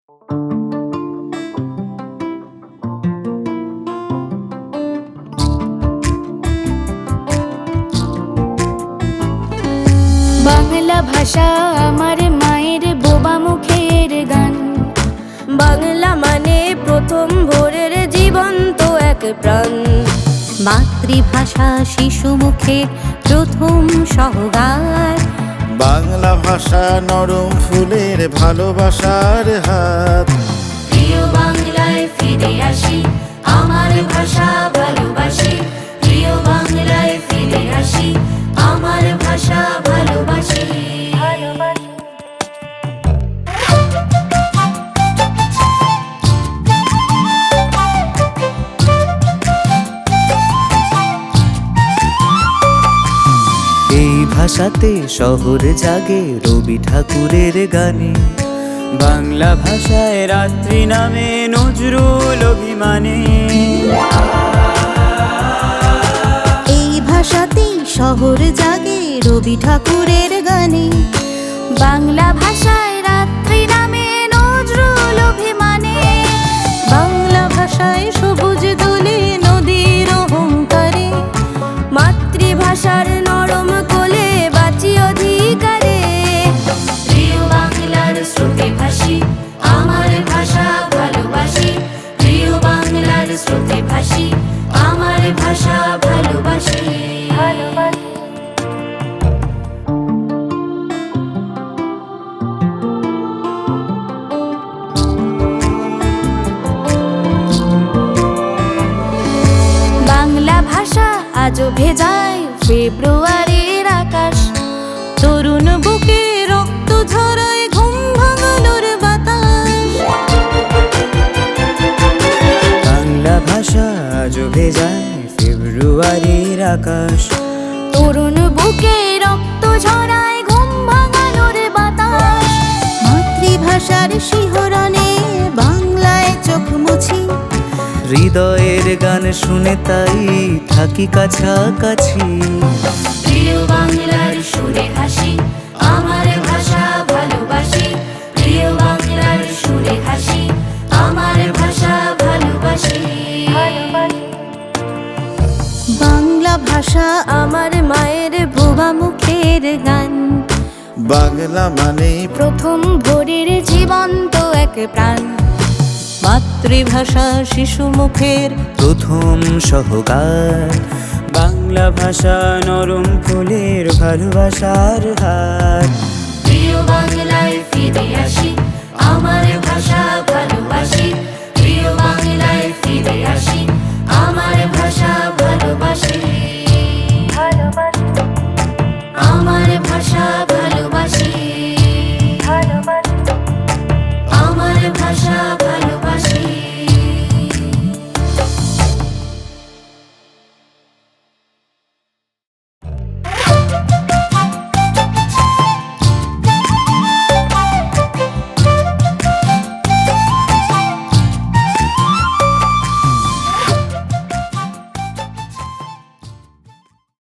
বাংলা ভাষা আমার মায়ের বোবা মুখের গান। বাংলা মানে প্রথম ভোরের জীবন্ত এক প্রাণ। মাতৃভাষা শিশু মুখে প্রথম সহগার। বাংলা ভাষা নরম ফুলের ভালোবাসার হাত। প্রিয় বাংলায় ফিরে আসি, আমার ভাষা ভালোবাসি। প্রিয় বাংলায় ফিরে আসি, আমার ভাষা ভালোবাসি। এই ভাষাতে শহর জাগে রবি ঠাকুরের গানে। বাংলা ভাষায় রাত্রি নামে নজরুল অভিমানে। এই ভাষাতেই শহর জাগে রবি ঠাকুরের গানে। বাংলা ভাষায় রাত্রি নামে নজরুল অভিমানে। বাংলা ভাষায় সবুজ দোলে নদীর অহংকারে। মাতৃভাষার নরম কোলে বাঁচি অধিকারে। প্রিয় বাংলার স্রোতে ভাসি, আমার ভাষা ভালোবাসি। প্রিয় বাংলার স্রোতে ভাসি, আমার ভাষা ভালোবাসি। বাংলা ভাষা আজও ভেজায় ফেব্রুয়ারির আকাশ। তরুণ বুকে রক্ত ঝরায় ঘুম ভাঙানোর বাতাস। বাংলা ভাষা আজ ভেজায় ফেব্রুয়ারির আকাশ। তরুণ বুকে রক্ত ঝরায় ঘুম ভাঙানোর বাতাস। মাতৃভাষার শিহরণে বাংলায় চোখ মুছি। হৃদয়ের গান শুনে তাই থাকি কাছাকাছি। প্রিয় বাংলার সুরে হাসি, আমার ভাষা ভালোবাসি। প্রিয় বাংলার সুরে হাসি, আমার ভাষা ভালোবাসি। বাংলা ভাষা আমার মায়ের বোবা মুখের গান। বাংলা মানে প্রথম ভোরের জীবন্ত এক প্রাণ। মাতৃভাষা শিশু মুখের প্রথম সহগার। বাংলা ভাষা নরম ফুলের ভালোবাসার হাত। প্রিয় বাংলা